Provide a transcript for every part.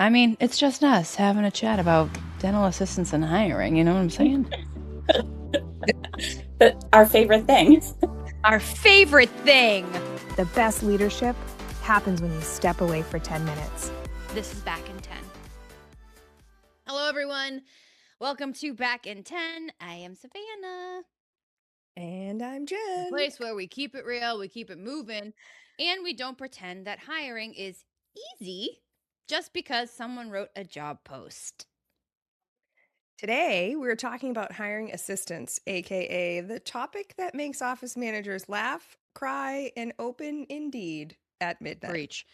I mean, it's just us having a chat about dental assistants and hiring. You know what I'm saying? Our favorite thing. Our favorite thing. The best leadership happens when you step away for 10 minutes. This is Back in 10. Hello, everyone. Welcome to Back in 10. I am Savanah. And I'm Jen. The place where we keep it real, we keep it moving, and we don't pretend that hiring is easy just because someone wrote a job post. Today, we're talking about hiring assistants, aka the topic that makes office managers laugh, cry, and open Indeed at midnight. Preach.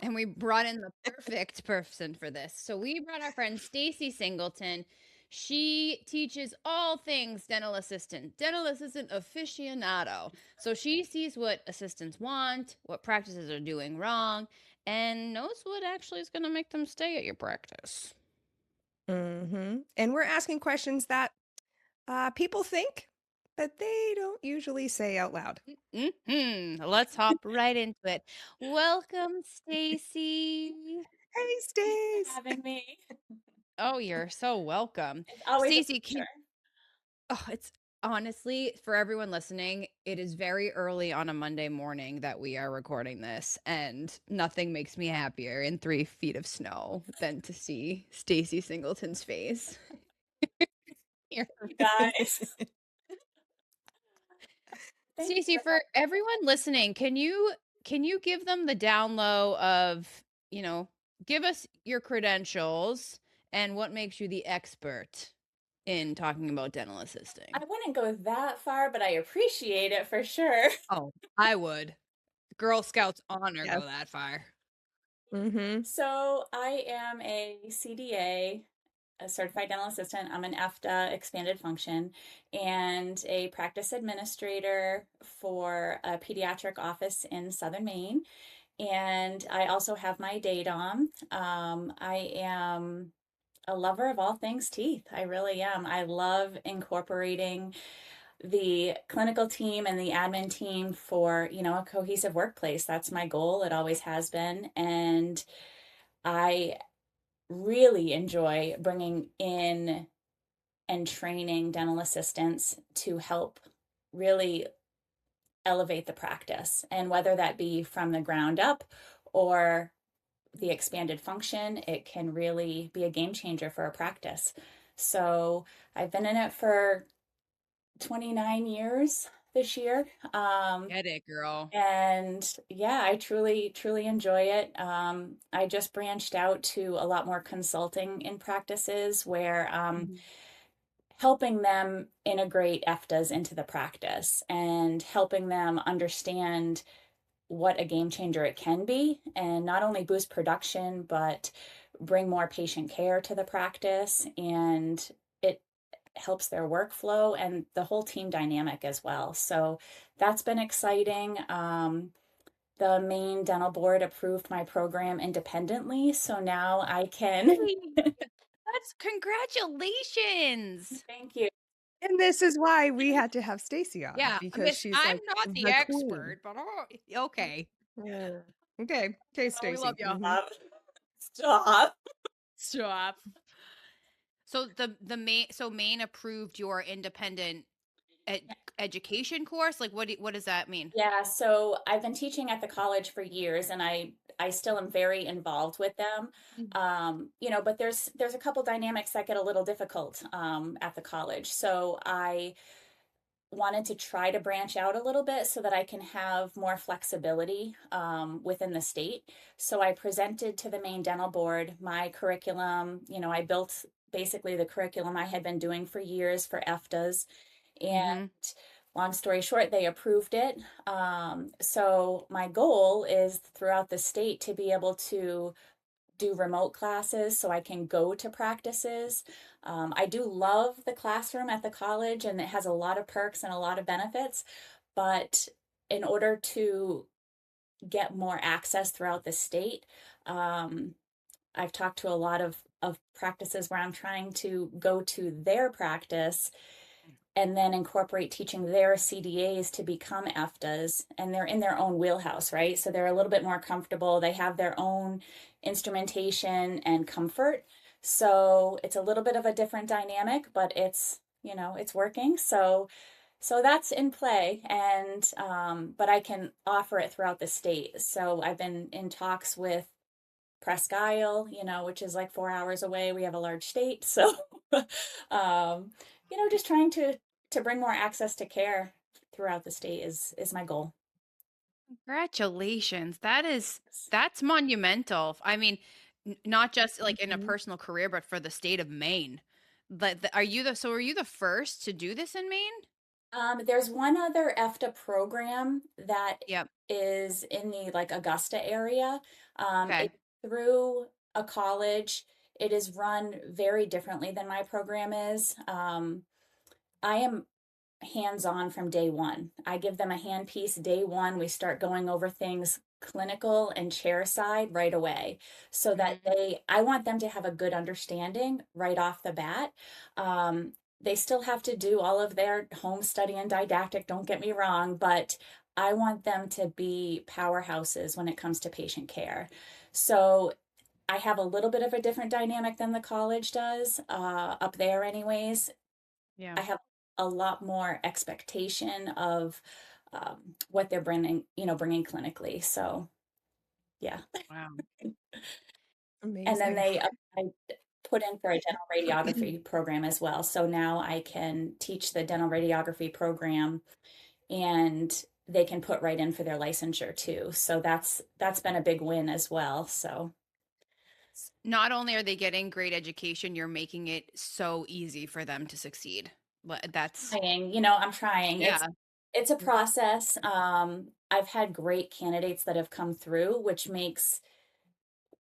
And we brought in the perfect person for this. So we brought our friend Stacey Singleton. She teaches all things dental assistant aficionado. So she sees what assistants want, what practices are doing wrong, and knows what actually is going to make them stay at your practice. And we're asking questions that people think, but they don't usually say out loud. Let's hop right into it. Welcome, Stacey. Hey, Stace. Having me. Oh, you're so welcome. It's always Stacey, a pleasure. it's honestly, for everyone listening, it is very early on a Monday morning that we are recording this, and nothing makes me happier in 3 feet of snow than to see Stacey Singleton's face. You guys. Stacey, for everyone listening, can you give them the down low of, give us your credentials and what makes you the expert in talking about dental assisting? I wouldn't go that far, but I appreciate it for sure. Oh, I would. Girl Scouts honor Yes. go that far. So I am a CDA, a certified dental assistant. I'm an EFTA, expanded function, and a practice administrator for a pediatric office in Southern Maine. And I also have my DADOM. I am a lover of all things teeth. I really am. I love incorporating the clinical team and the admin team for, a cohesive workplace. That's my goal. It always has been. And I really enjoy bringing in and training dental assistants to help really elevate the practice. And whether that be from the ground up or the expanded function, it can really be a game changer for a practice. So I've been in it for 29 years this year. Get it, girl. And yeah, I truly, truly enjoy it. I just branched out to a lot more consulting in practices where helping them integrate EFTAs into the practice and helping them understand what a game changer it can be and not only boost production, but bring more patient care to the practice. And it helps their workflow and the whole team dynamic as well. So that's been exciting. The Maine Dental Board approved my program independently. So now I can. That's congratulations. Thank you. And this is why we had to have Stacy on. Yeah, because she's I'm like not the queen. expert, but okay. Yeah. Okay, Stacy. We love you. Stop. Stop. So the Maine approved your independent education course. Like, what does that mean? Yeah, so I've been teaching at the college for years, and I still am very involved with them. But there's a couple dynamics that get a little difficult at the college. So I wanted to try to branch out a little bit so that I can have more flexibility within the state. So I presented to the Maine Dental Board my curriculum. I built basically the curriculum I had been doing for years for EFTAs. And long story short, they approved it. So my goal is throughout the state to be able to do remote classes so I can go to practices. I do love the classroom at the college, and it has a lot of perks and a lot of benefits. But in order to get more access throughout the state, I've talked to a lot of practices where I'm trying to go to their practice and then incorporate teaching their CDAs to become EFTAs, and they're in their own wheelhouse, right? So they're a little bit more comfortable. They have their own instrumentation and comfort. So it's a little bit of a different dynamic, but it's working. So that's in play, and but I can offer it throughout the state. So I've been in talks with Presque Isle, which is like 4 hours away. We have a large state, so just trying to bring more access to care throughout the state is my goal. Congratulations. That's monumental. I mean, not just like in a Mhm. personal career, but for the state of Maine. But are you the first to do this in Maine? There's one other EFTA program that Yep. is in the like Augusta area. Okay. It's through a college. It is run very differently than my program is. I am hands-on from day one. I give them a handpiece day one. We start going over things clinical and chair side right away so that Mhm. I want them to have a good understanding right off the bat. They still have to do all of their home study and didactic, don't get me wrong, but I want them to be powerhouses when it comes to patient care. So I have a little bit of a different dynamic than the college does, up there anyways. Yeah. I have a lot more expectation of what they're bringing clinically. So yeah, Wow. and then Amazing. I put in for a dental radiography program as well. So now I can teach the dental radiography program, and they can put right in for their licensure too. So that's been a big win as well. So Not only are they getting great education, you're making it so easy for them to succeed. That's I'm trying. yeah. It's a process. I've had great candidates that have come through, which makes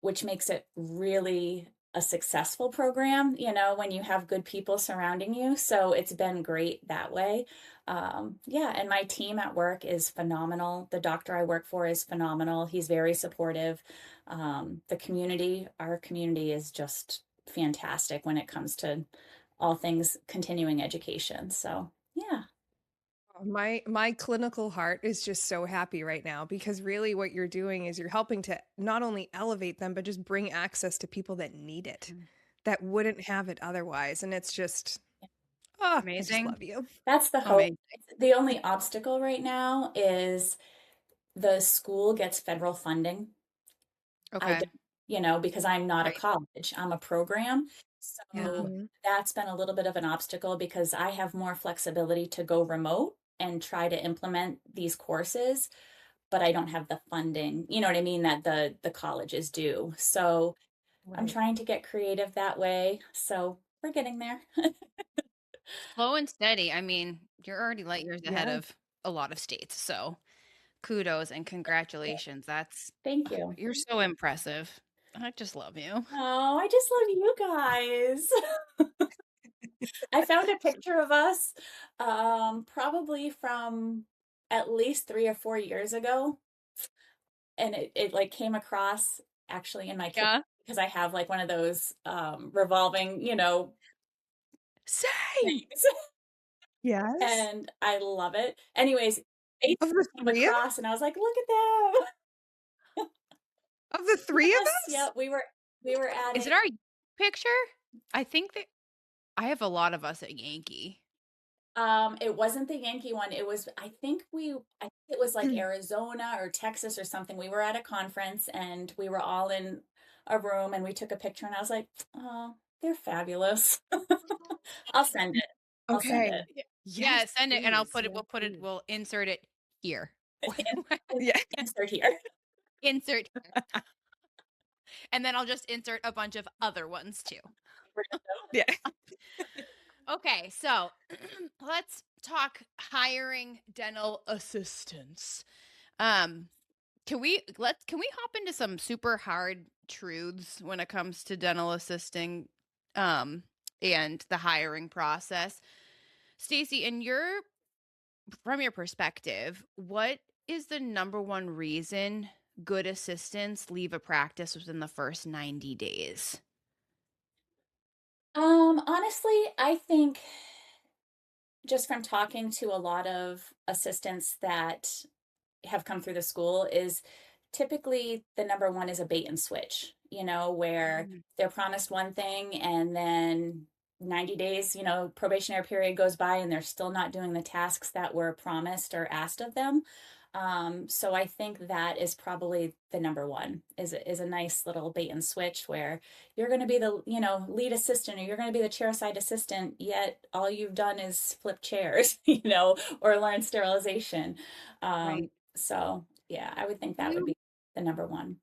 it really a successful program, when you have good people surrounding you. So it's been great that way. Yeah, and my team at work is phenomenal. The doctor I work for is phenomenal. He's very supportive. Our community is just fantastic when it comes to all things continuing education. So yeah. My clinical heart is just so happy right now because really what you're doing is you're helping to not only elevate them but just bring access to people that need it, Mm. that wouldn't have it otherwise. And it's just I just Amazing. love you. That's the hope. Amazing. The only obstacle right now is the school gets federal funding. I Okay. don't, because I'm not a Right. college, I'm a program. Yeah. So Mhm. that's been a little bit of an obstacle because I have more flexibility to go remote and try to implement these courses, but I don't have the funding, you know what I mean, that the colleges do. So I'm Right. trying to get creative that way. So we're getting there. Slow and steady. I mean, you're already light years ahead Yeah. of a lot of states. So kudos and congratulations. Thank you. You're so impressive. I just love you. Oh, I just love you guys. I found a picture of us, probably from at least 3 or 4 years ago, and it like came across actually in my kitchen Yeah. because I have like one of those revolving, Same. things, Yes. and I love it. Anyways, it Of the came three of across, and I was like, "Look at them!" of the three of Yes, us? yeah, we were at Is it a our picture? I think that I have a lot of us at Yankee. It wasn't the Yankee one. I think it was like Arizona or Texas or something. We were at a conference and we were all in a room and we took a picture and I was like, "Oh, they're fabulous." I'll send it. I'll send Okay. it. Yeah. Yes, Yeah, send it and please. Yeah, please. we'll insert it here. Yeah. Insert here. Insert here. And then I'll just insert a bunch of other ones too. Yeah. Okay, so let's talk hiring dental assistants. Um, can we hop into some super hard truths when it comes to dental assisting um and the hiring process? Stacey, from your perspective, what is the number one reason good assistants leave a practice within the first 90 days? Honestly, I think just from talking to a lot of assistants that have come through the school is typically the number one is a bait and switch, where Mm. they're promised one thing and then 90 days, probationary period goes by and they're still not doing the tasks that were promised or asked of them. So I think that is probably the number one is a nice little bait and switch where you're going to be the, lead assistant or you're going to be the chairside assistant, yet all you've done is flip chairs, or learn sterilization. Right. So yeah, I would think Do that would you be the number one.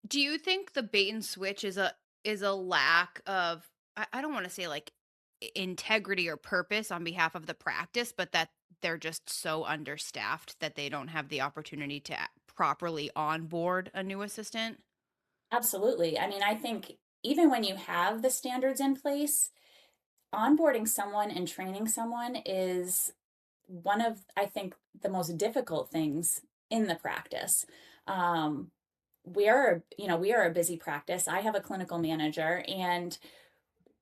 do you think the bait and switch is a lack of, I don't want to say like integrity or purpose on behalf of the practice, but that they're just so understaffed that they don't have the opportunity to properly onboard a new assistant? Absolutely. I mean, I think even when you have the standards in place, onboarding someone and training someone is one of, I think, the most difficult things in the practice. Um, we are a busy practice. I have a clinical manager and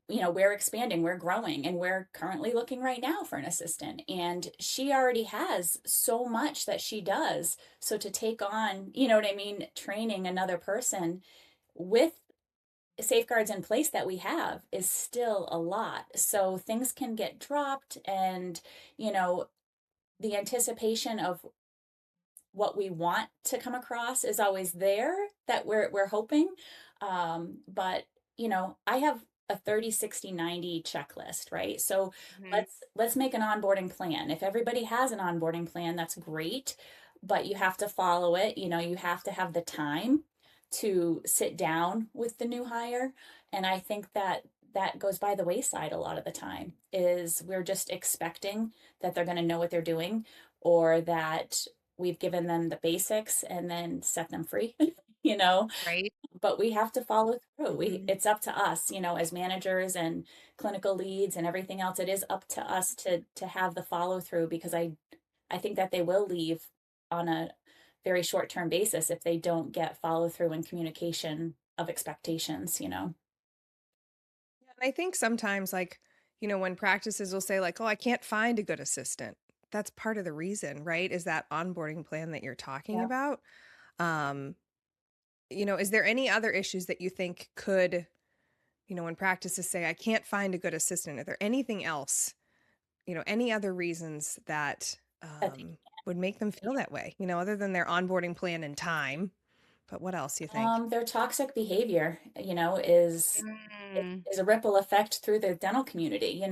we're expanding, we're growing, and we're currently looking right now for an assistant. And she already has so much that she does. So to take on, what I mean, training another person with safeguards in place that we have is still a lot. So things can get dropped and, you know, the anticipation of what we want to come across is always there that we're hoping. But I have a 30, 60, 90 checklist, right? So Mhm. let's make an onboarding plan. If everybody has an onboarding plan, that's great, but you have to follow it. You have to have the time to sit down with the new hire. And I think that goes by the wayside a lot of the time is we're just expecting that they're going to know what they're doing or that we've given them the basics and then set them free, you know, Right? but we have to follow through. Mhm. It's up to us, as managers and clinical leads and everything else. It is up to us to have the follow through because I think that they will leave on a very short term basis if they don't get follow through and communication of expectations. And I think sometimes, like, when practices will say, like, oh, I can't find a good assistant. That's part of the reason, right? Is that onboarding plan that you're talking Yeah. about. Um, is there any other issues that you think could, when practices say, I can't find a good assistant, are there anything else, any other reasons that That they would make them feel that way, other than their onboarding plan and time? But what else you think? Their toxic behavior, is Mm. is a ripple effect through the dental community.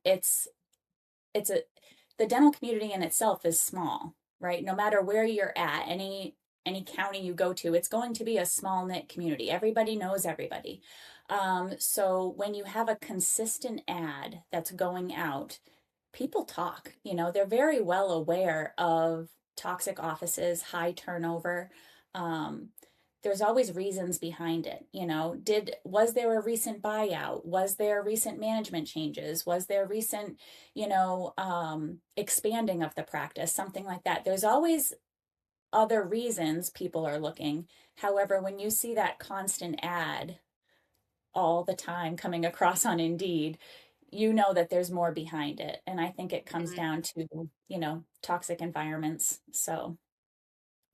It's it's a the dental community in itself is small, right? No matter where you're at, any county you go to, it's going to be a small knit community. Everybody knows everybody. So when you have a consistent ad that's going out, people talk. They're very well aware of toxic offices, high turnover. Um, there's always reasons behind it. Was there a recent buyout? Was there recent management changes? Was there recent, expanding of the practice? Something like that. There's always other reasons people are looking. However, when you see that constant ad all the time coming across on Indeed, you know that there's more behind it. And I think it comes Mhm. down to, toxic environments. So,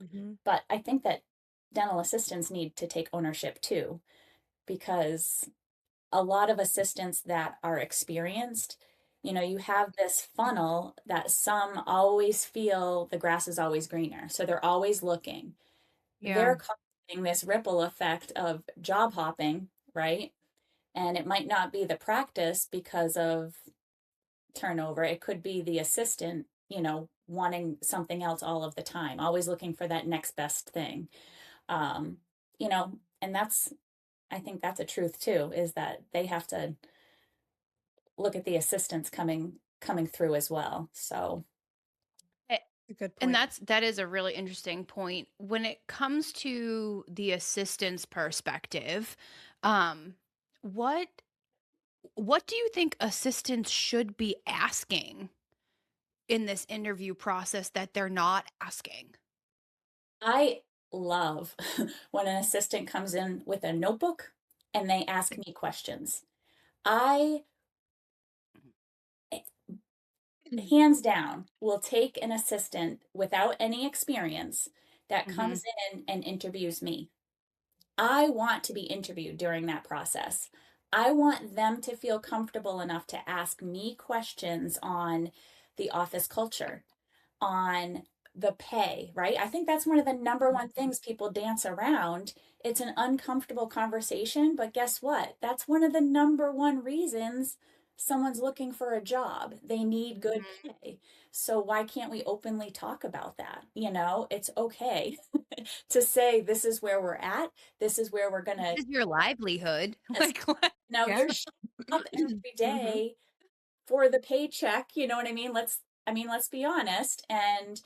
Hmm. but I think that dental assistants need to take ownership too, because a lot of assistants that are experienced, you have this funnel that some always feel the grass is always greener. So they're always looking. Yeah. They're causing this ripple effect of job hopping, right? And it might not be the practice because of turnover. It could be the assistant, wanting something else all of the time, always looking for that next best thing. Um, and I think that's a truth too, is that they have to look at the assistants coming through as well. So Eh, A good And point. that is a really interesting point. When it comes to the assistant's perspective, um, what what do you think assistants should be asking in this interview process that they're not asking? I love when an assistant comes in with a notebook and they ask me questions. I hands down, will take an assistant without any experience that comes in and interviews me. I want to be interviewed during that process. I want them to feel comfortable enough to ask me questions on the office culture, on the pay, right? I think that's one of the number one things people dance around. It's an uncomfortable conversation, but guess what? That's one of the number one reasons someone's looking for a job. They need good pay. So why can't we openly talk about that? You know, it's okay to say this is where we're at. This is where we're going to. This is your livelihood. Like what? Now Yeah. you're showing up every day for the paycheck, you know what I mean? Let's be honest. And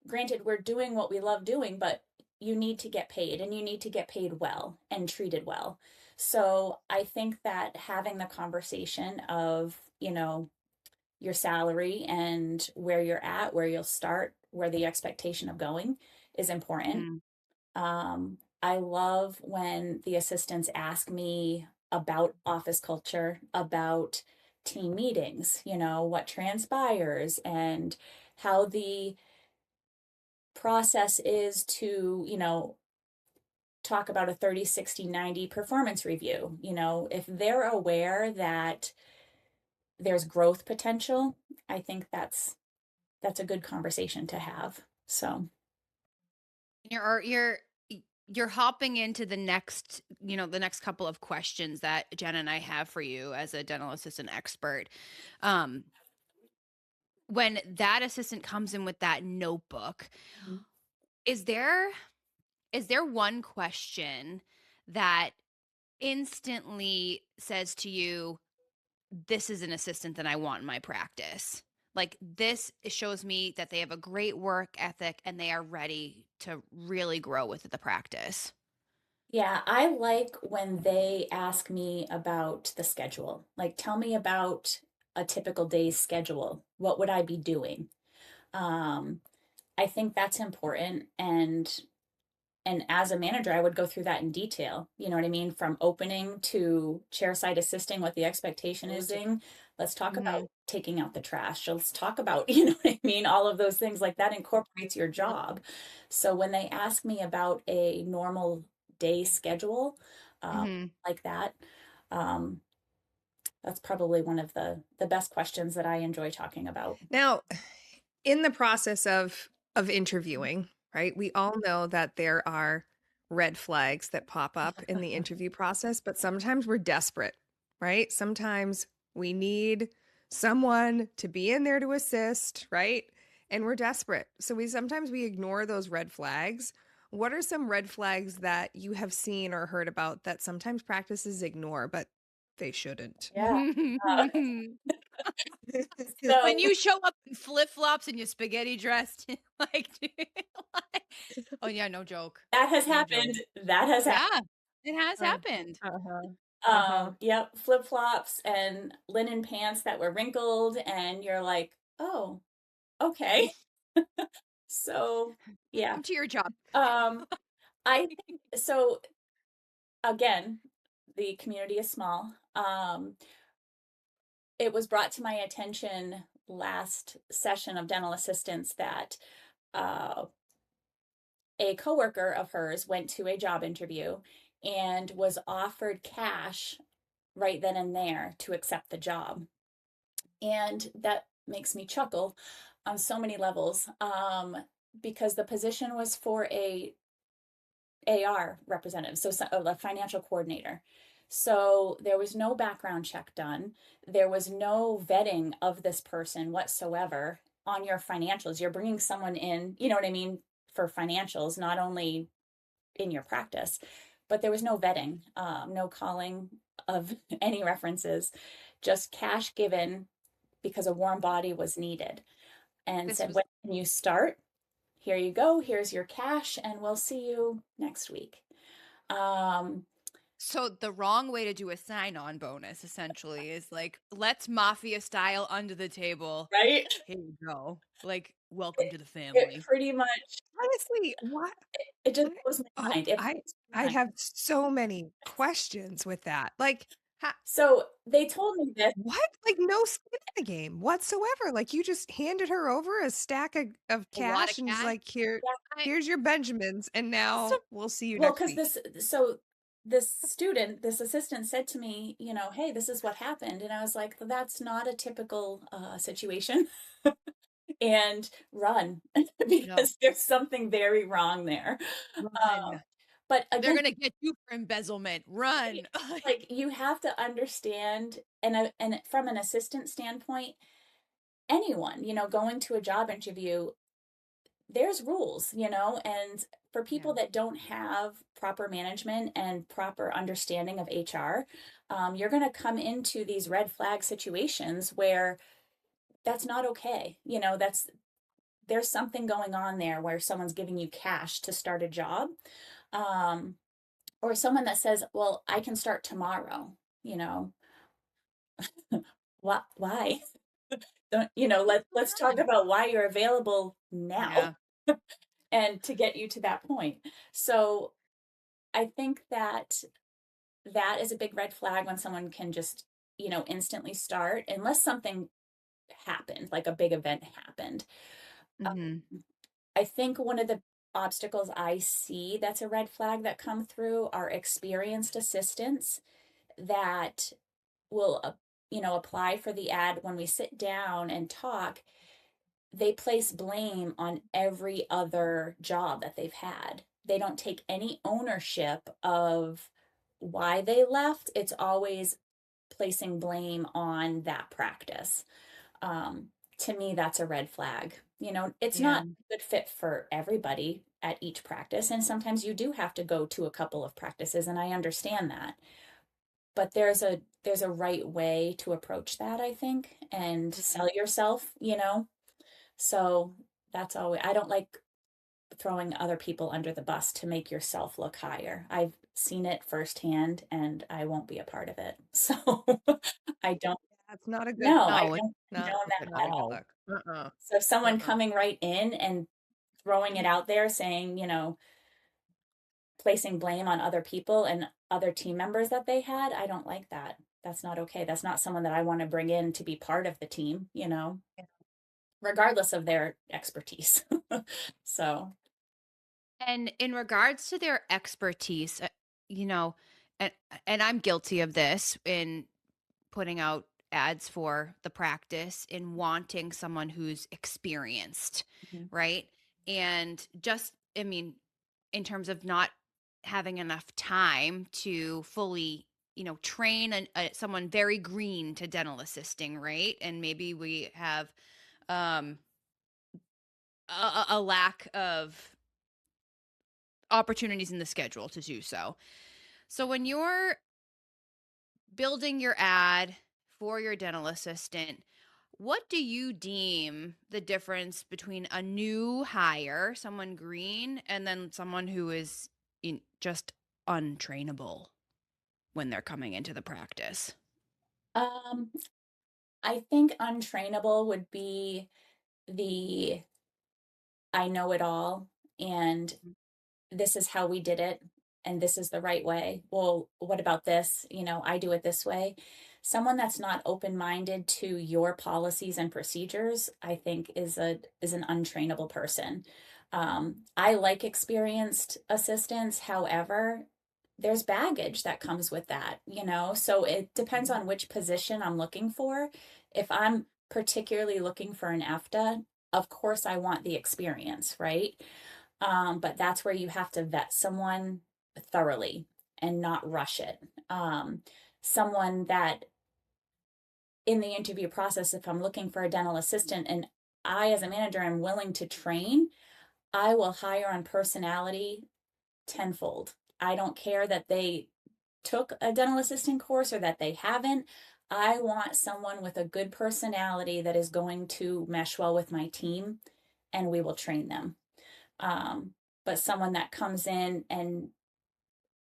granted, we're doing what we love doing, but you need to get paid, and you need to get paid well and treated well. So I think that having the conversation of, you know, your salary and where you're at, where you'll start, where the expectation of going is important. I love when the assistants ask me about office culture, about team meetings, you know, what transpires and how the process is to, you know, talk about a 30, 60, 90 performance review. You know, if they're aware that there's growth potential, I think that's a good conversation to have. So You're hopping into the next, you know, the next couple of questions that Jen and I have for you as a dental assistant expert. When that assistant comes in with that notebook, is there one question that instantly says to you, this is an assistant that I want in my practice? Like, this shows me that they have a great work ethic and they are ready to really grow with the practice. yeah, I like when they ask me about the schedule. Like, tell me about a typical day's schedule. What would I be doing? Um, I think that's important. And as a manager, I would go through that in detail. You know what I mean? From opening to chairside assisting, what the expectation is. Let's talk about taking out the trash. Let's talk about, you know what I mean? All of those things like that incorporates your job. So when they ask me about a normal day schedule, like that, um, that's probably one of the best questions that I enjoy talking about. Now, in the process of interviewing, right? We all know that there are red flags that pop up in the interview process, but sometimes we're desperate, right? Sometimes we need someone to be in there to assist, right? And we're desperate. So sometimes we ignore those red flags. What are some red flags that you have seen or heard about that sometimes practices ignore, but they shouldn't? Yeah. When you show up in flip-flops and your spaghetti dressed, like, oh yeah, no joke. That has happened. That has happened. Yeah, it has happened. Yep, flip-flops and linen pants that were wrinkled, and you're like, oh, okay. So yeah. Welcome to your job. I think so. Again, the community is small. It was brought to my attention last session of dental assistants that a coworker of hers went to a job interview and was offered cash right then and there to accept the job. And that makes me chuckle on so many levels, because the position was for a AR representative, so a financial coordinator. So there was no background check done. There was no vetting of this person whatsoever on your financials. You're bringing someone in, you know what I mean, for financials, not only in your practice, but there was no vetting, no calling of any references, just cash given because a warm body was needed, and said, when can you start? Here you go. Here's your cash, and we'll see you next week. So the wrong way to do a sign-on bonus essentially is like, let's mafia style under the table. Right? Here you go. Like, welcome to the family. Pretty much. Honestly, what? It just blows my mind. I have so many questions with that. Like, So they told me this. What? Like, no skin in the game whatsoever. Like, you just handed her over a stack of A wad cash of and was cash. like, "Here, I here's your Benjamins, and So, now we'll see you well, next because week." this assistant said to me, hey, this is what happened. And I was like, that's not a typical situation. And run no, because there's something very wrong there. run. But They're again, gonna get you for embezzlement. Run. like you have to understand, and from an assistant standpoint, anyone, going to a job interview, there's rules, and for Yeah. people that don't have proper management and proper understanding of HR, you're going to come into these red flag situations where that's not okay. There's something going on there where someone's giving you cash to start a job, um, or someone that says, "Well, I can start tomorrow." You know, what? Why? Don't let's talk Run. about why you're available now, Yeah. and to get you to that point. So I think that is a big red flag when someone can just, instantly start, unless something happened, like a big event happened. Hmm. I think one of the obstacles I see that's a red flag that come through are experienced assistants that will, apply for the ad. When we sit down and talk, they place blame on every other job that they've had. They don't take any ownership of why they left. It's always placing blame on that practice. Um, to me, that's a red flag. It's Yeah. not a good fit for everybody at each practice. And sometimes you do have to go to a couple of practices, and I understand that. But there's a right way to approach that, I think, and Mhm. sell yourself, So that's always, I don't like throwing other people under the bus to make yourself look higher. I've seen it firsthand and I won't be a part of it. So I don't, That's not a good no, I No, it's don't not condone a good that at all. look. Uh-uh. So if someone Uh-uh. coming right in and throwing it out there saying, placing blame on other people and other team members that they had, I don't like that. That's not okay. That's not someone that I want to bring in to be part of the team, regardless of their expertise. So, and in regards to their expertise, you know, and I'm guilty of this in putting out ads for the practice in wanting someone who's experienced, mhm. right? And just, I mean, in terms of not having enough time to fully, train someone very green to dental assisting, right? And maybe we have um, a lack of opportunities in the schedule to do so. So when you're building your ad for your dental assistant, what do you deem the difference between a new hire, someone green, and then someone who is just untrainable when they're coming into the practice? um, I think untrainable would be the I know it all and this is how we did it and this is the right way. Well, what about this? I do it this way. Someone that's not open-minded to your policies and procedures, I think is an untrainable person. I like experienced assistants. However, there's baggage that comes with that, so it depends on which position I'm looking for. If I'm particularly looking for an EFTA, of course I want the experience, right? But that's where you have to vet someone thoroughly and not rush it. Someone that in the interview process, if I'm looking for a dental assistant and I, as a manager, am willing to train, I will hire on personality tenfold. I don't care that they took a dental assistant course or that they haven't. I want someone with a good personality that is going to mesh well with my team, and we will train them. Um, but someone that comes in and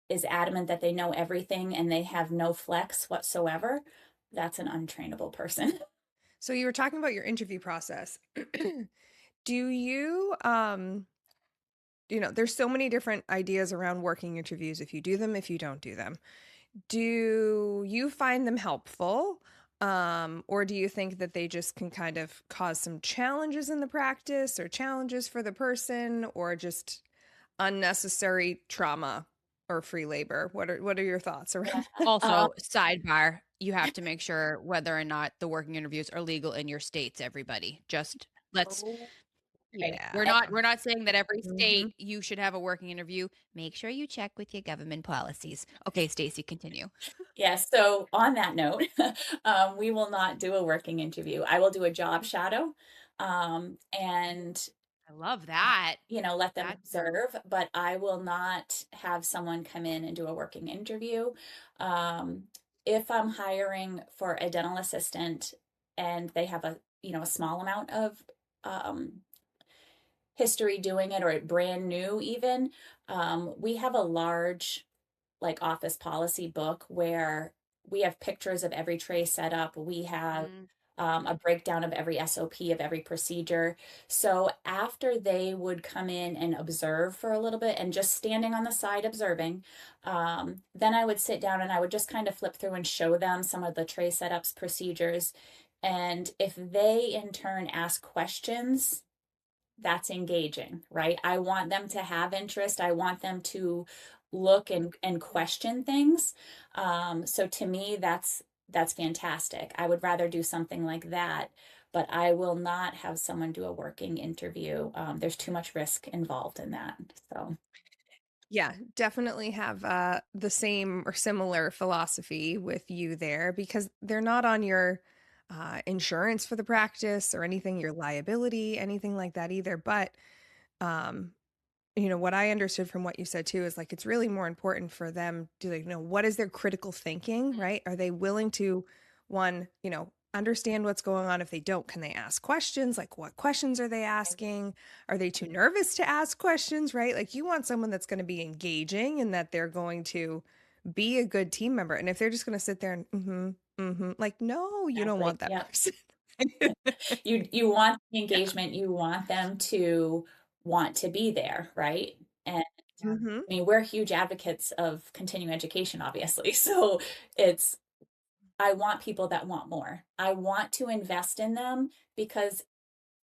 is adamant that they know everything and they have no flex whatsoever, that's an untrainable person. So you were talking about your interview process. Do there's so many different ideas around working interviews, if you do them, if you don't do them. Do you find them helpful? Or do you think that they just can kind of cause some challenges in the practice or challenges for the person or just unnecessary trauma or free labor? What are your thoughts Yeah. around? Also, sidebar, you have to make sure whether or not the working interviews are legal in your states, everybody. Just let's Oh, right. Yeah. we're not saying that every Hmm. state you should have a working interview. Make sure you check with your government policies. Okay, Stacey, continue. Yes. So on that note, we will not do a working interview. I will do a job shadow, and I love that. let them That observe, but I will not have someone come in and do a working interview. Um, if I'm hiring for a dental assistant and they have a small amount of um, history doing it or brand new even, we have a large like office policy book where we have pictures of every tray set up. We have mm, a breakdown of every SOP of every procedure. So after they would come in and observe for a little bit and just standing on the side observing, then I would sit down and I would just kind of flip through and show them some of the tray setups, procedures. And if they in turn ask questions, that's engaging, right? I want them to have interest. I want them to look and question things. So to me, that's fantastic. I would rather do something like that, but I will not have someone do a working interview. There's too much risk involved in that. So Yeah, definitely have the same or similar philosophy with you there because they're not on your insurance for the practice or anything, your liability, anything like that either. But um, what I understood from what you said too is like it's really more important for them to like know what is their critical thinking, right? Are they willing to one, understand what's going on? If they don't, can they ask questions? Like what questions are they asking? Are they too nervous to ask questions, right? Like you want someone that's going to be engaging and that they're going to be a good team member. And if they're just going to sit there and like no, you don't exactly. want that Yeah. person. You want the engagement, you want them to want to be there, right? And Hmm. I mean, we're huge advocates of continuing education, obviously. So it's I want people that want more. I want to invest in them because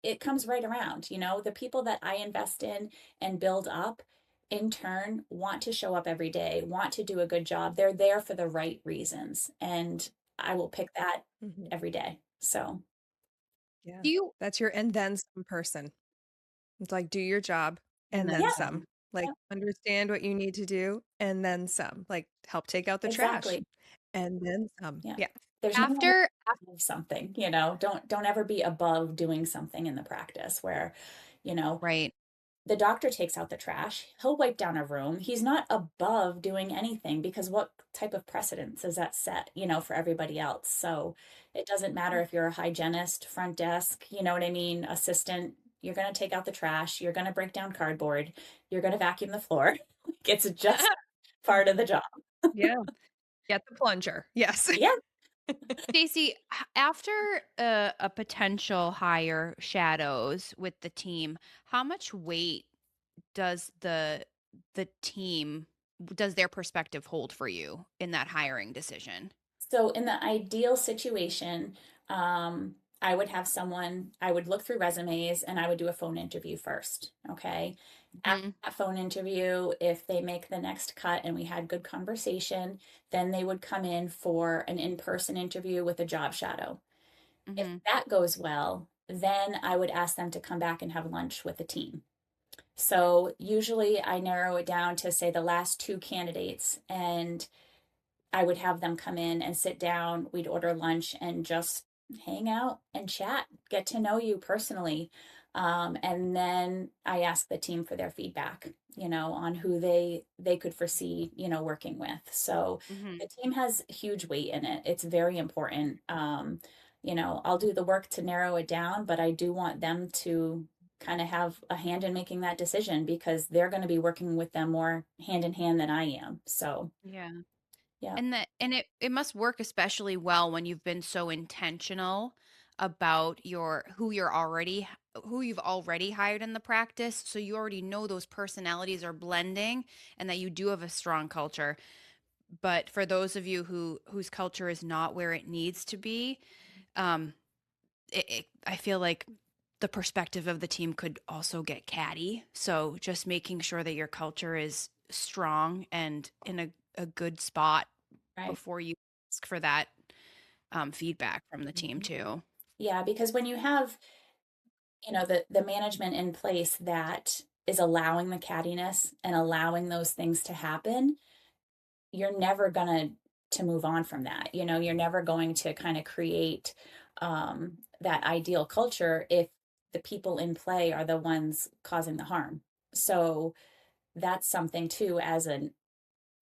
it comes right around. The people that I invest in and build up in turn want to show up every day, want to do a good job. They're there for the right reasons. And I will pick that Hmm. every day. So, Yeah. do you That's your and then some person. It's like do your job and and then yeah, then some. some? Like yeah, understand what you need to do and then some. Like help take out the trash exactly. and then some. Yeah. Yeah. There's no After of something, don't ever be above doing something in the practice where, you know, right. the doctor takes out the trash, he'll wipe down a room. He's not above doing anything because what type of precedence is that set, for everybody else? So it doesn't matter if you're a hygienist, front desk, you know what I mean, assistant, you're going to take out the trash, you're going to break down cardboard, you're going to vacuum the floor. It's just part of the job. Yeah. Get the plunger. Yes. Yeah. Stacey, after a potential hire shadows with the team, how much weight does the team does their perspective hold for you in that hiring decision? So in the ideal situation, I would have I would look through resumes and I would do a phone interview first. Okay. After Mhm, that phone interview, if they make the next cut and we had good conversation, then they would come in for an in-person interview with a job shadow. If mhm, that goes well, then I would ask them to come back and have lunch with the team. So usually I narrow it down to say the last two candidates and I would have them come in and sit down. We'd order lunch and just hang out and chat, get to know you personally. And then I ask the team for their feedback, on who they could foresee, working with. So mhm. the team has huge weight in it. It's very important. I'll do the work to narrow it down, but I do want them to kind of have a hand in making that decision because they're going to be working with them more hand in hand than I am. So, Yeah. yeah. And it must work especially well when you've been so intentional about your who you've already hired in the practice, so you already know those personalities are blending and that you do have a strong culture. But for those of you whose culture is not where it needs to be, um, I feel like the perspective of the team could also get catty. So just making sure that your culture is strong and in a good spot Right. before you ask for that feedback from the team too. Yeah, because when you have, the management in place that is allowing the cattiness and allowing those things to happen, you're never gonna to move on from that. You're never going to kind of create that ideal culture if the people in play are the ones causing the harm. So that's something too, as an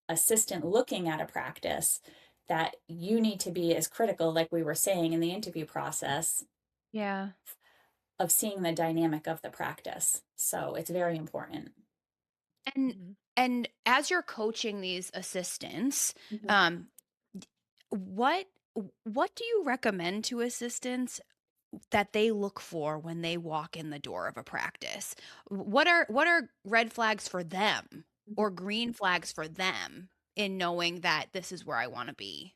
assistant looking at a practice, that you need to be as critical, like we were saying in the interview process, Yeah. of seeing the dynamic of the practice. So it's very important. And and as you're coaching these assistants, Mhm. um, what what do you recommend to assistants that they look for when they walk in the door of a practice? What are red flags for them or green flags for them in knowing that this is where I want to be?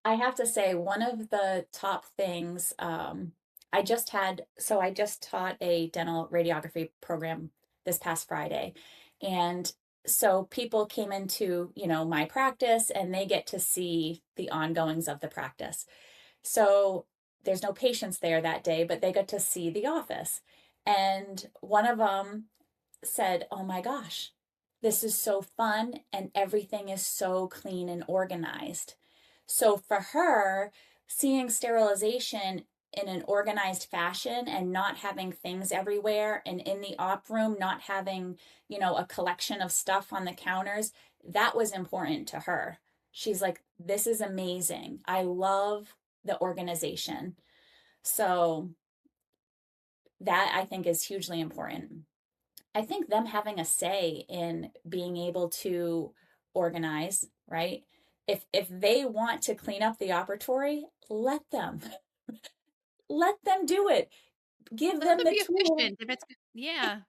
I have to say, one of the top things, I just taught a dental radiography program this past Friday. And so people came into, my practice, and they get to see the ongoings of the practice. So there's no patients there that day, but they got to see the office. And one of them said, "Oh my gosh, this is so fun, and everything is so clean and organized." So for her, seeing sterilization in an organized fashion and not having things everywhere, and in the op room not having, a collection of stuff on the counters, that was important to her. She's like, "This is amazing. I love the organization." So that, I think, is hugely important. I think them having a say in being able to organize, right? If they want to clean up the operatory, let them. Let them do it. Give Let them them the be tool. efficient if it's yeah.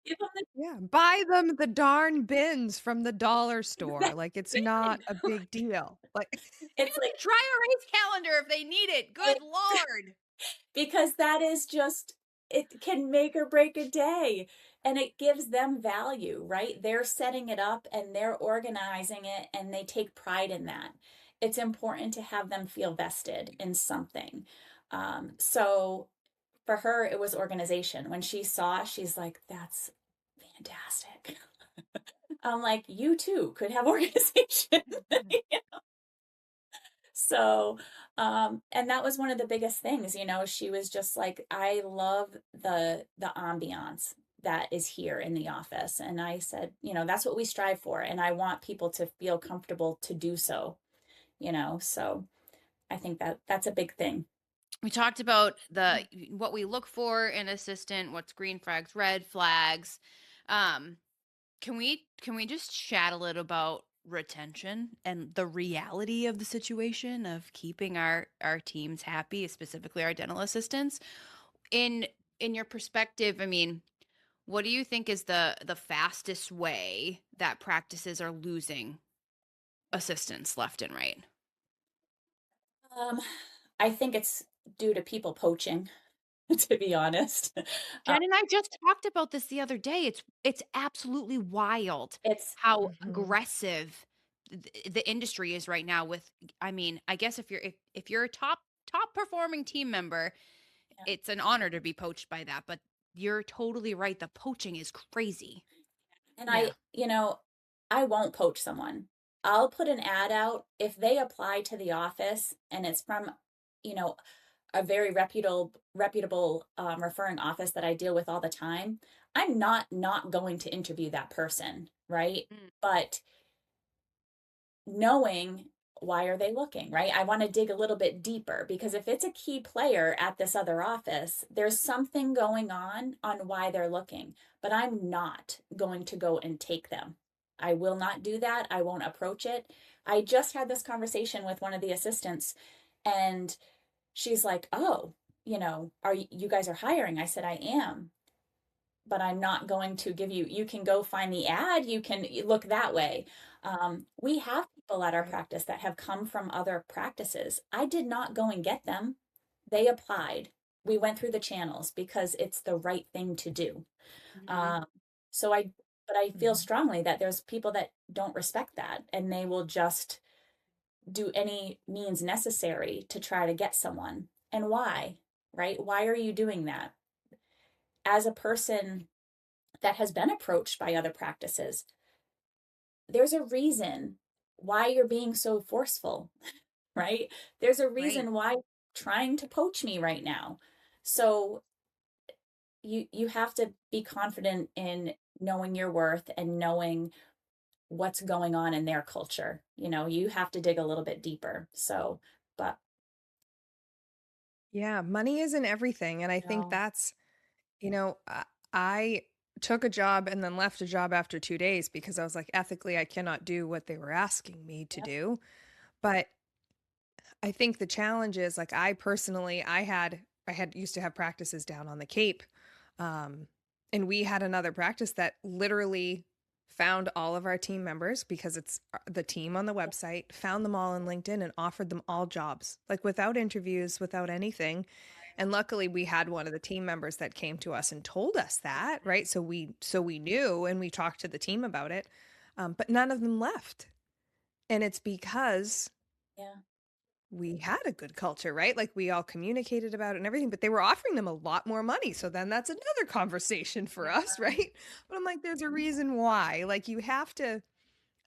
Give them the Yeah, buy them the darn bins from the dollar store. Like it's not a big deal. Like it's Give them like a dry erase calendar if they need it. Good it, Lord. because that is just, it can make or break a day, and it gives them value, right? They're setting it up and they're organizing it, and they take pride in that. It's important to have them feel vested in something. So for her, it was organization. When she saw, she's like, "That's fantastic." I'm like, "You too could have organization." So, and that was one of the biggest things, she was just like, "I love the ambiance that is here in the office." And I said, "That's what we strive for, and I want people to feel comfortable to do so." So I think that that's a big thing. We talked about the what we look for in assistant, what's green flags, red flags. Um, can we just chat a little about retention and the reality of the situation of keeping our teams happy, specifically our dental assistants? In in your perspective, I mean, what do you think is the fastest way that practices are losing assistants left and right? Um, I think it's due to people poaching, to be honest. Uh, Jen and I just talked about this the other day. It's absolutely wild it's how Mhm. aggressive the industry is right now with I mean, I guess if you're a top performing team member, Yeah. it's an honor to be poached by that, but you're totally right. The poaching is crazy. And Yeah. I won't poach someone. I'll put an ad out if they apply to the office and it's from, you know, a very reputable referring office that I deal with all the time. I'm not going to interview that person, right? Mm. But knowing, why are they looking, right? I want to dig a little bit deeper, because if it's a key player at this other office, there's something going on why they're looking. But I'm not going to go and take them. I will not do that. I won't approach it. I just had this conversation with one of the assistants, and she's like, "Oh, are you guys are hiring?" I said, "I am, but I'm not going to give you, you can go find the ad, you can look that way." We have people at our Right. practice that have come from other practices. I did not go and get them. They applied. We went through the channels because it's the right thing to do. Mhm. Um, so I, but I feel Mhm. strongly that there's people that don't respect that and they will just do any means necessary to try to get someone. And why, right? Why are you doing that? As a person that has been approached by other practices, there's a reason why you're being so forceful, right? There's a Right. reason why you're trying to poach me right now. So you have to be confident in knowing your worth and knowing what's going on in their culture. You know, you have to dig a little bit deeper. So, but Yeah, money isn't everything, and I think no, that's, you know, I took a job and then left a job after 2 days because I was like, ethically, I cannot do what they were asking me to yep, do. But I think the challenge is like I personally, I had used to have practices down on the Cape. Um, and we had another practice that literally found all of our team members because it's the team on the yep, website, found them all on LinkedIn and offered them all jobs, like without interviews, without anything. And luckily we had one of the team members that came to us and told us that, right? So we knew and we talked to the team about it. But none of them left. And it's because yeah, we had a good culture, right? Like we all communicated about it and everything, but they were offering them a lot more money. So then that's another conversation for yeah, us, right? But I'm like, there's a reason why. Like you have to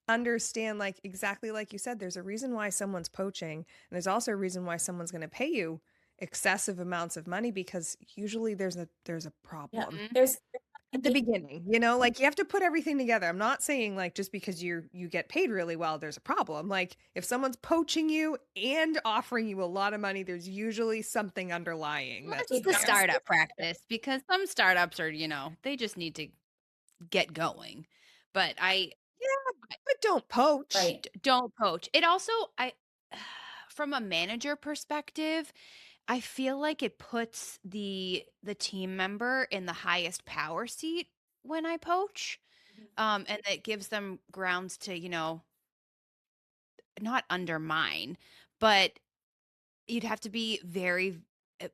understand, like exactly like you said, there's a reason why someone's poaching. And there's also a reason why someone's going to pay you excessive amounts of money because usually there's a yeah. problem Mhm. There's at the beginning, like you have to put everything together. I'm not saying like just because you get paid really well, there's a problem. Like if someone's poaching you and offering you a lot of money, there's usually something underlying Well, that's it's the there. exactly. startup practice because some startups are, they just need to get going. But Yeah, I but don't poach. Right. don't poach. It also, I, from a manager perspective, I feel like it puts the team member in the highest power seat when I poach. Mhm. And it gives them grounds to, not undermine, but you'd have to be very, uh,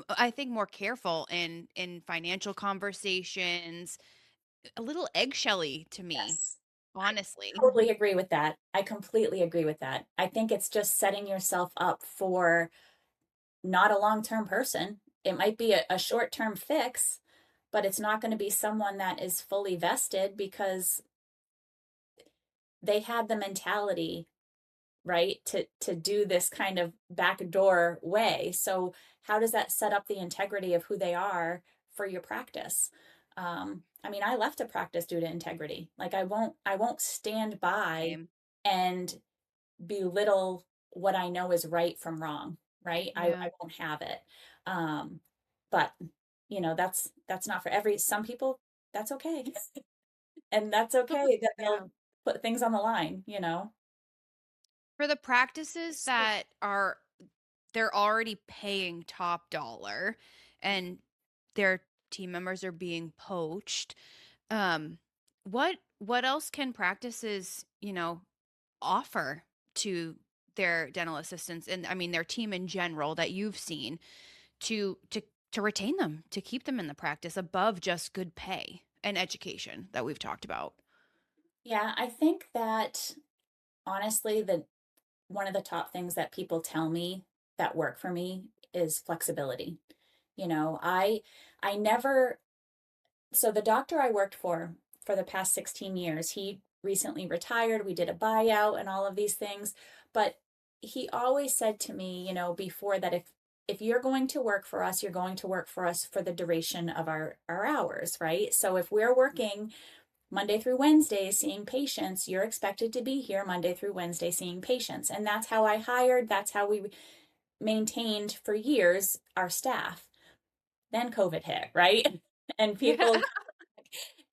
I think, more careful in financial conversations, a little eggshelly to me, Yes. I honestly. totally agree with that. I completely agree with that. I think it's just setting yourself up for not a long-term person. It might be a short-term fix, but it's not going to be someone that is fully vested because they had the mentality, right, to do this kind of backdoor way. So how does that set up the integrity of who they are for your practice? I mean, I left a practice due to integrity. Like I won't stand by Same. and belittle what I know is right from wrong, right? Yeah. I won't have it. Um, but that's not for some people, that's okay. And that's But okay that Yeah. they'll put things on the line. for the practices that are they're already paying top dollar and their team members are being poached, um, what else can practices, offer to their dental assistants and I mean their team in general that you've seen to to to retain them, to keep them in the practice above just good pay and education that we've talked about. Yeah, I think that honestly, the one of the top things that people tell me that work for me is flexibility. You know, I never so the doctor I worked for the past 16 years, he recently retired. We did a buyout and all of these things, but he always said to me, before that if you're going to work for us, you're going to work for us for the duration of our hours, right? So if we're working Monday through Wednesday seeing patients, you're expected to be here Monday through Wednesday seeing patients. And that's how I hired, that's how we maintained for years our staff. Then COVID hit, right? And Yeah. people,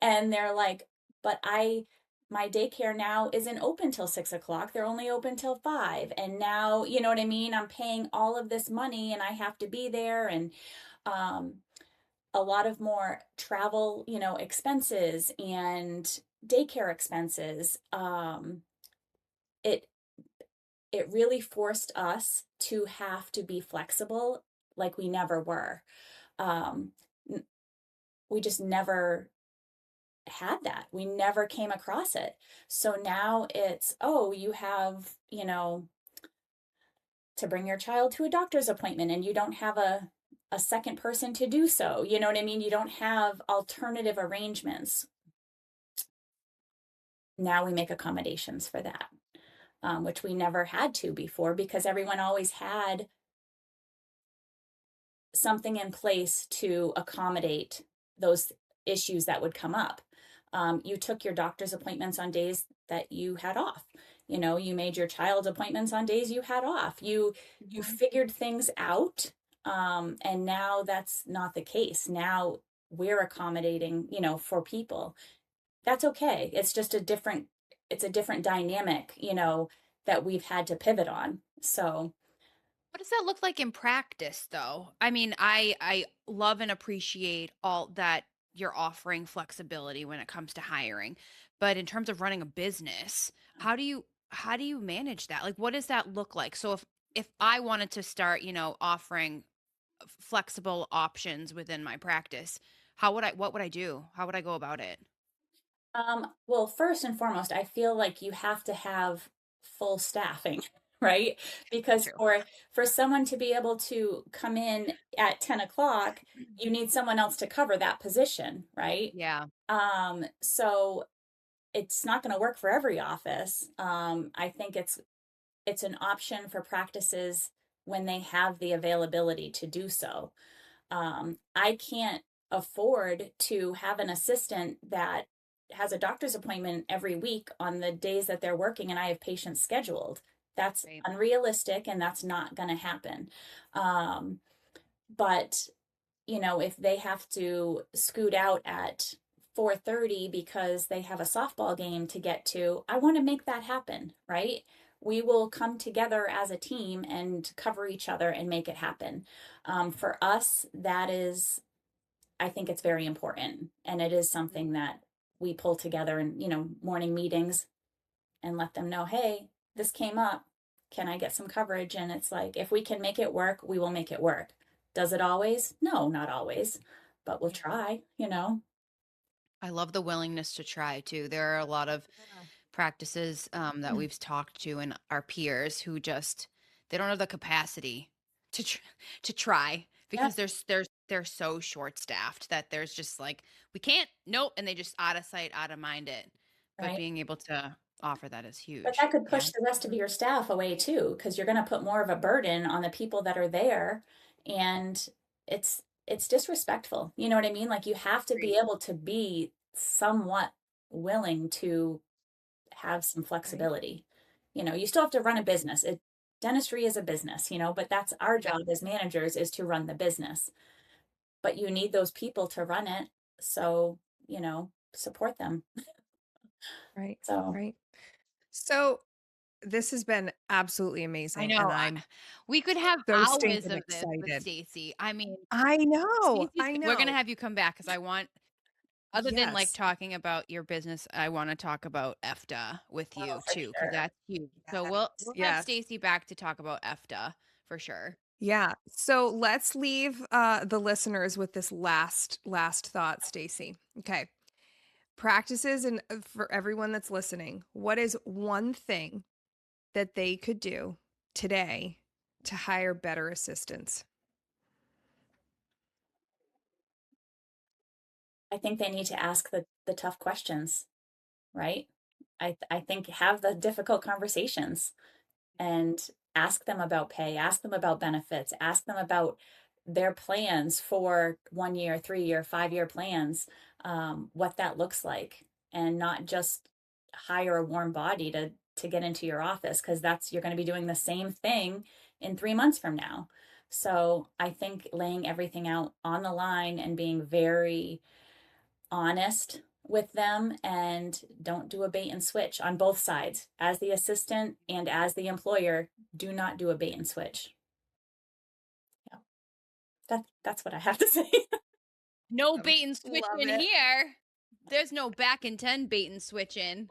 and they're like, but my daycare now isn't open till 6 o'clock. They're only open till 5. And now, you know what I mean? I'm paying all of this money and I have to be there. And um, a lot of more travel, expenses and daycare expenses, it it really forced us to have to be flexible like we never were. Um, we just never had that. We never came across it. So now it's, oh, you have, to bring your child to a doctor's appointment and you don't have a second person to do so. You know what I mean? You don't have alternative arrangements. Now we make accommodations for that, which we never had to before because everyone always had something in place to accommodate those issues that would come up. You took your doctor's appointments on days that you had off. You made your child appointments on days you had off. You figured things out, and now that's not the case. Now we're accommodating, for people. That's okay. It's a different dynamic, that we've had to pivot on. So What does that look like in practice though? I mean, I love and appreciate all that you're offering flexibility when it comes to hiring. But in terms of running a business, how do you manage that? Like what does that look like? So if I wanted to start, offering flexible options within my practice, what would I do? How would I go about it? well, first and foremost, I feel like you have to have full staffing, right? Because True. for someone to be able to come in at 10 o'clock, you need someone else to cover that position, right? Yeah. So it's not going to work for every office. I think it's an option for practices when they have the availability to do so. I can't afford to have an assistant that has a doctor's appointment every week on the days that they're working and I have patients scheduled. That's Right. unrealistic and that's not going to happen. Um, but if they have to scoot out at 4:30 because they have a softball game to get to, I want to make that happen, right? We will come together as a team and cover each other and make it happen. For us, that is, I think it's very important. And it is something that we pull together in, morning meetings and let them know, hey, this came up. Can I get some coverage? And it's like, if we can make it work, we will make it work. Does it always? No, not always, but we'll Yeah. try. I love the willingness to try too. There are a lot of Yeah. practices that we've talked to and our peers who just they don't have the capacity to to try Yeah, because they're so short staffed that there's just like we can't nope and they just out of sight out of mind it. But right. being able to offer that is But huge. that could Yeah. push the rest of your staff away too, because you're going to put more of a burden on the people that are there, and it's disrespectful. You know what I mean? Like you have to be Right. able to be somewhat willing to have some Right. flexibility. You still have to run a business. Dentistry is a business, but that's our Yep. job as managers is to run the business. But you need those people to run it. So, support them. Right. So Right. So this has been absolutely I amazing, and know. I'm We could have so hours stinking of this with excited. Stacy. I mean, I know. Stacy's I we're gonna know. have you come back because I want other than, like, Yes. talking about your business, I wanna talk about EFTA with oh, you for too, because sure. that's huge. So we'll Yes. we'll have Yes. Stacy back to talk about EFTA for sure. Yeah. So let's leave the listeners with this last thought, Stacy. Okay. Practices and for everyone that's listening, what is one thing that they could do today to hire better assistants? I think they need to ask the tough questions, right? I think have the difficult conversations and ask them about pay, ask them about benefits, ask them about their plans for 1 year, 3 year, 5 year plans, what that looks like, and not just hire a warm body to get into your office because that's you're going to be doing the same thing in 3 months from now. So I think laying everything out on the line and being very honest with them and don't do a bait and switch on both sides. As the assistant and as the employer, do not do a bait and switch. Yeah, that's what I have to say. No Um, bait and switch love in it. here. there's no back and 10 bait and switching.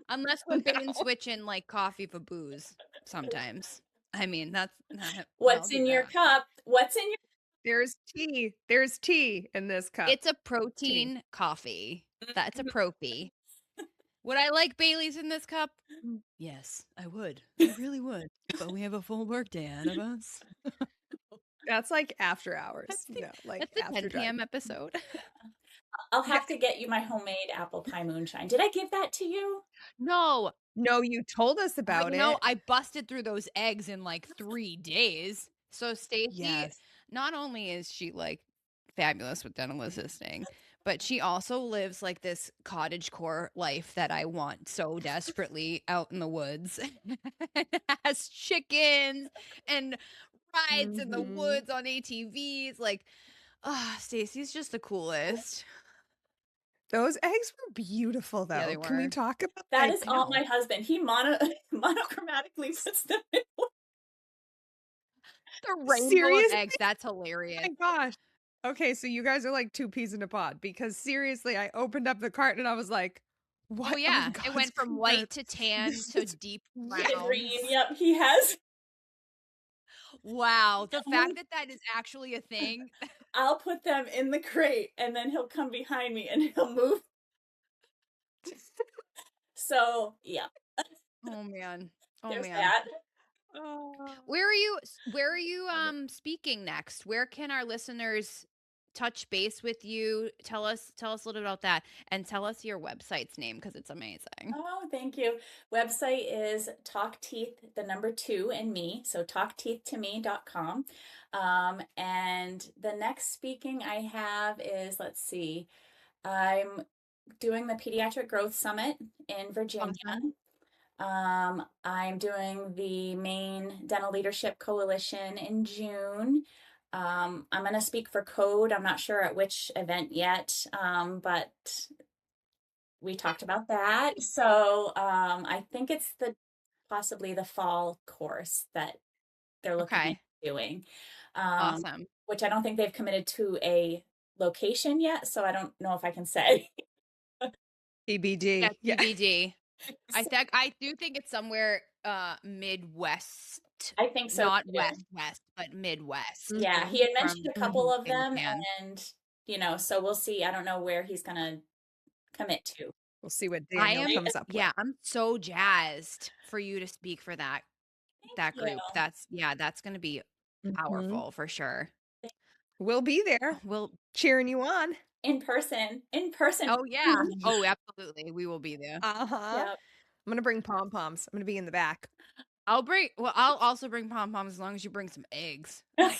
Unless we're bait and switching like coffee for booze sometimes. I mean, that's What's in your cup? What's in your There's tea. There's tea in this cup. It's a protein coffee. That's a propy. Would I like Bailey's in this cup? Yes, I would. I really would. But we have a full workday ahead of us. That's like after hours. Like That's the after 10 p.m. dark. episode. I'll have to get you my homemade apple pie moonshine. Did I give that to you? No. No, you told us about it. No, I busted through those eggs in like 3 days. So Stacey, not only is she like fabulous with dental assisting, but she also lives like this cottagecore life that I want so desperately out in the woods. Has chickens and rides in the woods on ATVs. Like, Stacey's just the coolest. Those eggs were beautiful, though. Yeah, they were. Can we talk about that? That is all my husband. He monochromatically puts them in. The rainbow of eggs. That's hilarious. Oh my gosh. Okay, so you guys are like 2 peas in a pod, because seriously, I opened up the carton and I was like, what? Oh, yeah. It went from white to tan to deep green. Yep, he has. Wow. The fact that is actually a thing. I'll put them in the crate and then he'll come behind me and he'll move. So, yeah. Oh, man. There's that. Where are you speaking next? Where can our listeners touch base with you? Tell us a little bit about that, and tell us your website's name, because it's amazing. Oh, thank you. Website is Talk Teeth, the number 2 and me. So talkteethtome.com. And the next speaking I have is, let's see, I'm doing the Pediatric Growth Summit in Virginia. I'm doing the Maine Dental Leadership Coalition in June. I'm going to speak for Code. I'm not sure at which event yet, but we talked about that. So I think it's possibly the fall course that they're looking at doing. Awesome. Which I don't think they've committed to a location yet, so I don't know if I can say. TBD. Yeah, TBD. I do think it's somewhere Midwest. I think so. Not West, but Midwest. Yeah, he had mentioned a couple of them, and so we'll see. I don't know where he's gonna commit to. We'll see what Daniel comes up with. Yeah, I'm so jazzed for you to speak for that group. That's gonna be powerful for sure. We'll be there. We'll cheering you on. In person. Oh, yeah. Oh, absolutely. We will be there. Yep. I'm going to bring pom-poms. I'm going to be in the back. I'll also bring pom-poms as long as you bring some eggs. You're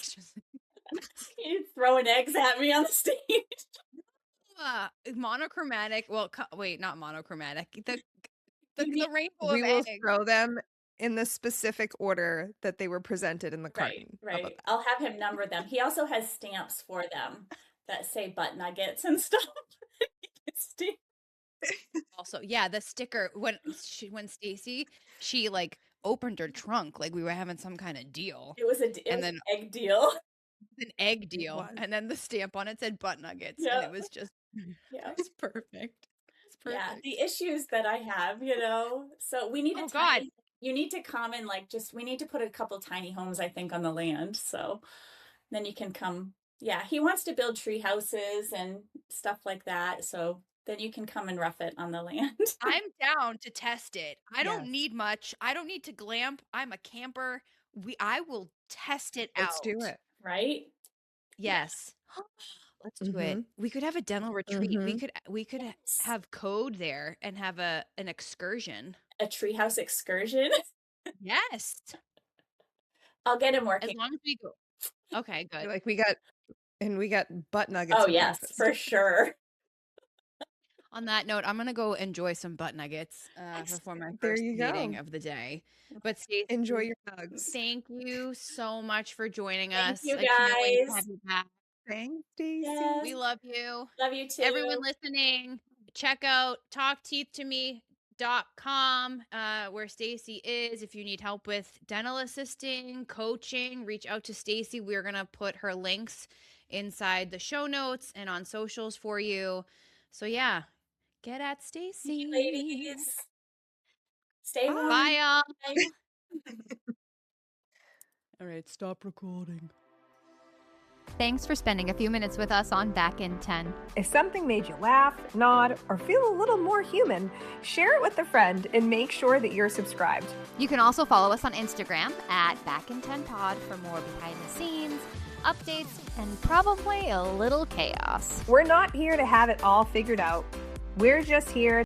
throwing eggs at me on the stage. Monochromatic. Well, wait, not monochromatic. The rainbow we of will eggs. throw them in the specific order that they were presented in the carton. Right. I'll have him number them. He also has stamps for them that say butt nuggets and stuff. Also, yeah, the sticker when Stacey, she like opened her trunk like we were having some kind of deal. It was an egg deal. An egg deal, and then the stamp on it said butt nuggets, and it was just it was perfect. It's perfect. Yeah, the issues that I have, so we need you need to come and we need to put a couple tiny homes, I think, on the land, so then you can come. Yeah, he wants to build tree houses and stuff like that, so then you can come and rough it on the land. I'm down to test it. I don't need much. I don't need to glamp. I'm a camper. I will test it out. Let's do it. Right? Yes. Let's do it. We could have a dental retreat. We could have Code there and have an excursion. A treehouse excursion? Yes. I'll get him working. As long as we go. Okay, good. Like we got butt nuggets. Oh, yes, for sure. On that note, I'm going to go enjoy some butt nuggets before my first meeting of the day. But Stacey, enjoy your nugs. Thank you so much for joining us. Thank you, I can't wait to guys. have you back. Thanks, Stacey. Yes. We love you. Love you too. Everyone listening, check out talkteethtome.com where Stacey is. If you need help with dental assisting, coaching, reach out to Stacey. We're going to put her links inside the show notes and on socials for you. So yeah, Get at Stacey. Ladies. Stay warm. Bye, y'all. Bye. All right, stop recording. Thanks for spending a few minutes with us on Back in 10. If something made you laugh, nod, or feel a little more human, share it with a friend and make sure that you're subscribed. You can also follow us on Instagram at Back in 10 Pod for more behind the scenes, updates, and probably a little chaos. We're not here to have it all figured out. We're just here